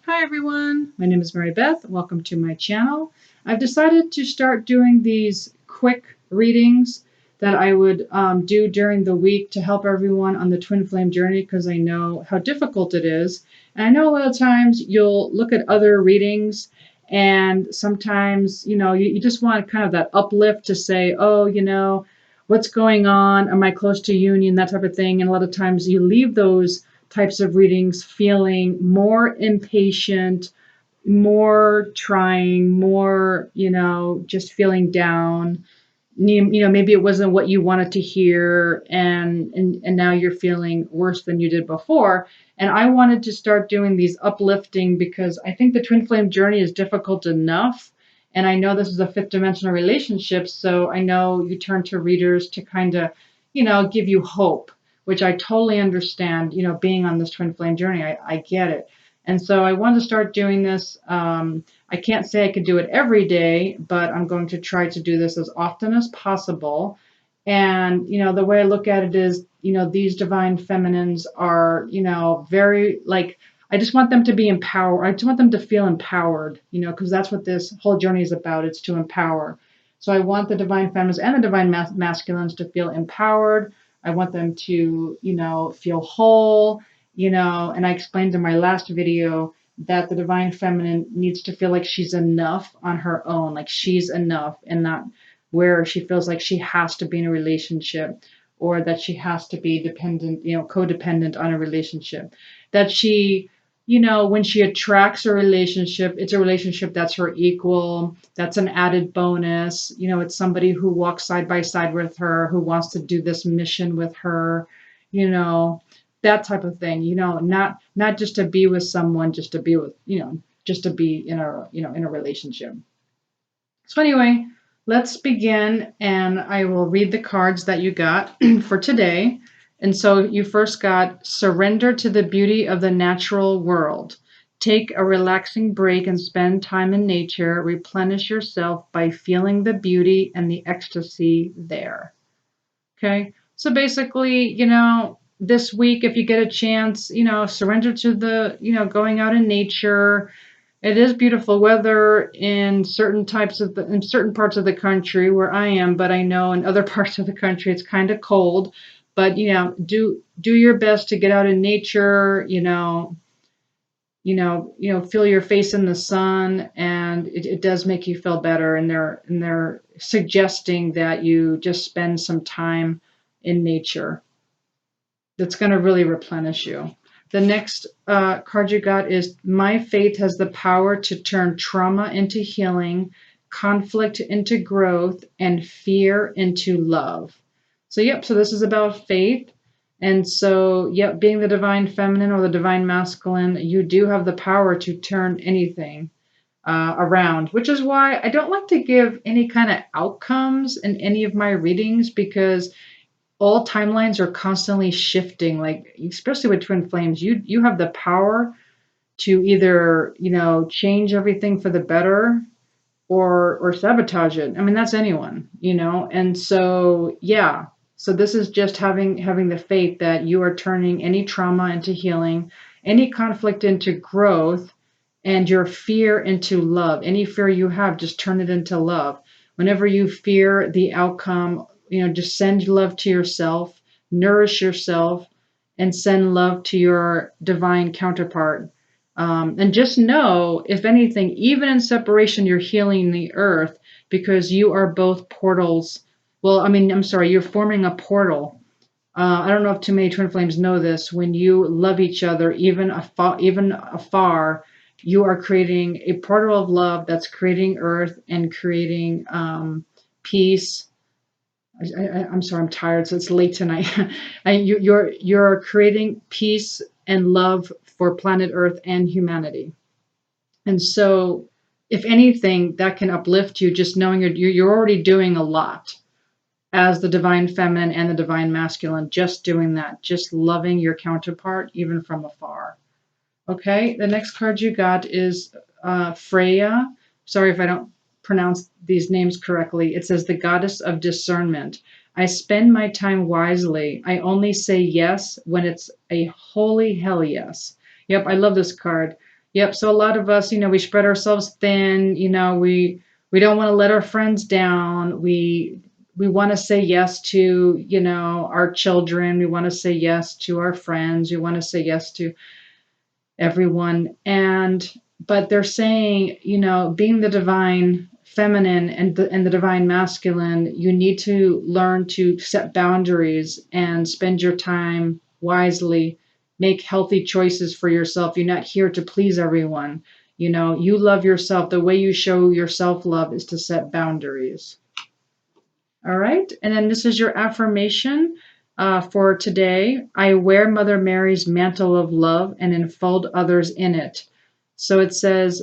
Hi everyone, my name is Mary Beth. Welcome to my channel. I've decided to start doing these quick readings that I would do during the week to help everyone on the twin flame journey because I know how difficult it is. And I know a lot of times you'll look at other readings and sometimes, you just want kind of that uplift to say, oh, what's going on? Am I close to union? That type of thing. And a lot of times you leave those types of readings feeling more impatient, more trying, more, just feeling down. Maybe it wasn't what you wanted to hear, and now you're feeling worse than you did before. And I wanted to start doing these uplifting because I think the twin flame journey is difficult enough. And I know this is a fifth dimensional relationship, so I know you turn to readers to kind of, give you hope, which I totally understand. Being on this twin flame journey, I get it. And so I wanted to start doing this. I can't say I could do it every day, but I'm going to try to do this as often as possible. And, the way I look at it is, these divine feminines are, very like, I just want them to be empowered. I just want them to feel empowered, because that's what this whole journey is about. It's to empower. So I want the divine feminines and the divine masculines to feel empowered. I want them to, feel whole, and I explained in my last video that the divine feminine needs to feel like she's enough on her own, like she's enough, and not where she feels like she has to be in a relationship or that she has to be dependent, codependent on a relationship. That she, when she attracts a relationship, it's a relationship that's her equal, that's an added bonus. It's somebody who walks side by side with her, who wants to do this mission with her, you know, that type of thing, not just to be with someone, just to be with, just to be in a relationship. So anyway, let's begin, and I will read the cards that you got for today. And so you first got surrender to the beauty of the natural world. Take a relaxing break and spend time in nature. Replenish yourself by feeling the beauty and the ecstasy there. Okay. So basically, this week, if you get a chance, surrender to the, going out in nature. It is beautiful weather in in certain parts of the country where I am, but I know in other parts of the country it's kind of cold. But do your best to get out in nature. Feel your face in the sun, and it does make you feel better. And they're suggesting that you just spend some time in nature. That's going to really replenish you. The next card you got is my faith has the power to turn trauma into healing, conflict into growth, and fear into love. So, yep, so this is about faith. And so, yep, being the divine feminine or the divine masculine, you do have the power to turn anything around, which is why I don't like to give any kind of outcomes in any of my readings because all timelines are constantly shifting, like especially with twin flames. You have the power to either change everything for the better or sabotage it. I mean, that's anyone. And so yeah, so this is just having the faith that you are turning any trauma into healing, any conflict into growth, and your fear into love. Any fear you have, just turn it into love. Whenever you fear the outcome, just send love to yourself, nourish yourself, and send love to your divine counterpart. And just know, if anything, even in separation, you're healing the earth because you are both portals. Well, I mean, I'm sorry, you're forming a portal. I don't know if too many twin flames know this. When you love each other, even afar, you are creating a portal of love that's creating earth and creating peace. I'm sorry, I'm tired, so it's late tonight. You're creating peace and love for planet Earth and humanity. And so, if anything, that can uplift you. Just knowing you're already doing a lot as the divine feminine and the divine masculine. Just doing that, just loving your counterpart even from afar. Okay, the next card you got is Freya. Sorry if I don't pronounce these names correctly. It says the goddess of discernment. I spend my time wisely. I only say yes when it's a holy hell yes. Yep, I love this card. Yep. So a lot of us, we spread ourselves thin. We don't want to let our friends down. We want to say yes to, our children. We want to say yes to our friends. We want to say yes to everyone. But they're saying, being the divine feminine and the divine masculine, you need to learn to set boundaries and spend your time wisely, make healthy choices for yourself. You're not here to please everyone. You love yourself. The way you show your self love is to set boundaries. All right. And then this is your affirmation for today. I wear Mother Mary's mantle of love and enfold others in it. So it says,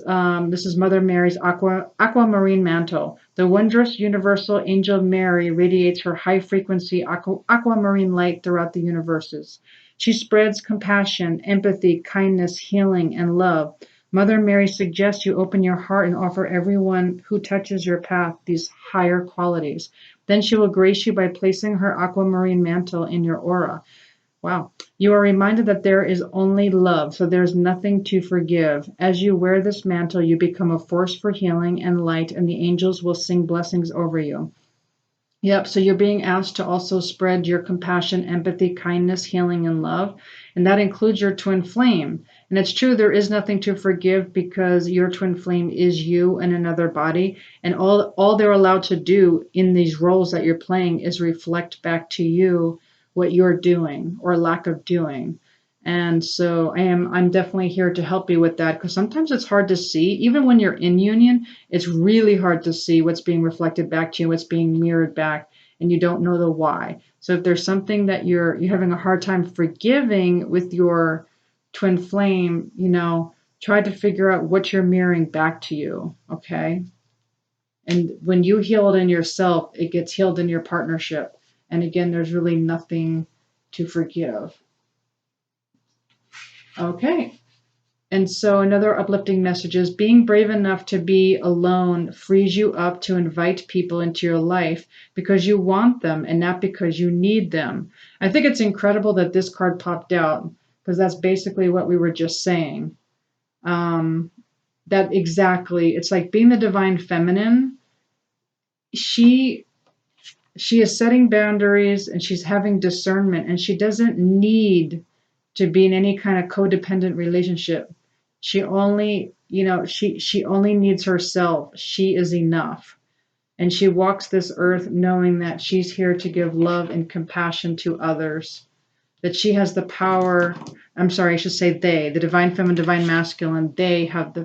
this is Mother Mary's aquamarine mantle. The wondrous universal angel Mary radiates her high frequency aquamarine light throughout the universes. She spreads compassion, empathy, kindness, healing, and love. Mother Mary suggests you open your heart and offer everyone who touches your path these higher qualities. Then she will grace you by placing her aquamarine mantle in your aura. Wow. You are reminded that there is only love, so there's nothing to forgive. As you wear this mantle, you become a force for healing and light, and the angels will sing blessings over you. Yep, so you're being asked to also spread your compassion, empathy, kindness, healing, and love. And that includes your twin flame. And it's true, there is nothing to forgive because your twin flame is you in another body. And all they're allowed to do in these roles that you're playing is reflect back to you what you're doing or lack of doing. And so I'm definitely here to help you with that because sometimes it's hard to see. Even when you're in union, it's really hard to see what's being reflected back to you, what's being mirrored back, and you don't know the why. So if there's something that you're having a hard time forgiving with your twin flame, try to figure out what you're mirroring back to you, okay? And when you heal it in yourself, it gets healed in your partnership. And again, there's really nothing to forgive. Okay. And so another uplifting message is being brave enough to be alone frees you up to invite people into your life because you want them and not because you need them. I think it's incredible that this card popped out because that's basically what we were just saying. That exactly, it's like being the divine feminine. She is setting boundaries and she's having discernment and she doesn't need to be in any kind of codependent relationship. She only, she only needs herself. She is enough. And she walks this earth knowing that she's here to give love and compassion to others. That she has the power, I'm sorry, I should say they, the divine feminine, divine masculine, they have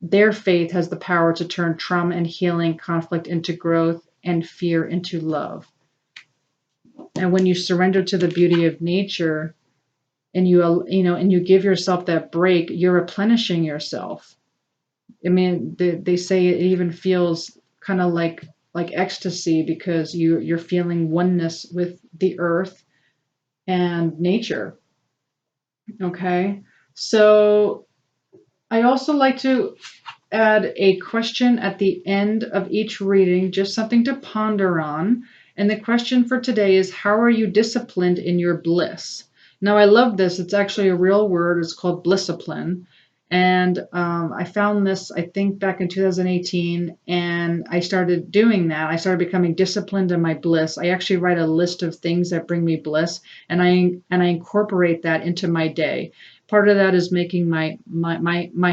their faith has the power to turn trauma and healing, conflict into growth, and fear into love. And when you surrender to the beauty of nature, and you give yourself that break, you're replenishing yourself. I mean, they say it even feels kind of like ecstasy because you're feeling oneness with the earth and nature. Okay, so I also like to add a question at the end of each reading, just something to ponder on. And the question for today is, how are you disciplined in your bliss? Now, I love this. It's actually a real word. It's called blissipline. And I found this, I think, back in 2018, and I started doing that. I started becoming disciplined in my bliss. I actually write a list of things that bring me bliss, and I incorporate that into my day. Part of that is making my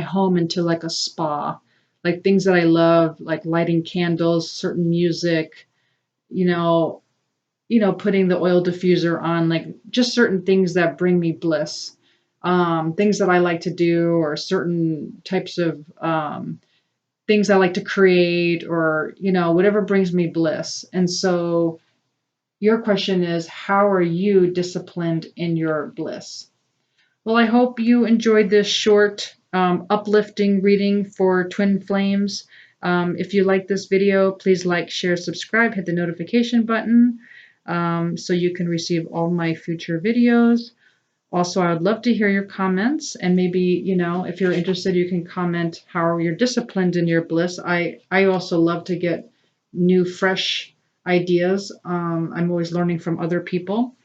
home into like a spa, like things that I love, like lighting candles, certain music, you know, putting the oil diffuser on, like just certain things that bring me bliss. Things that I like to do, or certain types of things I like to create, or whatever brings me bliss. And so your question is, how are you disciplined in your bliss? Well, I hope you enjoyed this short, uplifting reading for Twin Flames. If you like this video, please like, share, subscribe, hit the notification button so you can receive all my future videos. Also, I would love to hear your comments, and maybe, if you're interested, you can comment how you're disciplined in your bliss. I also love to get new, fresh ideas. I'm always learning from other people.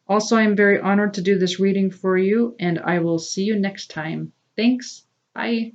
Also, I'm very honored to do this reading for you, and I will see you next time. Thanks. Bye.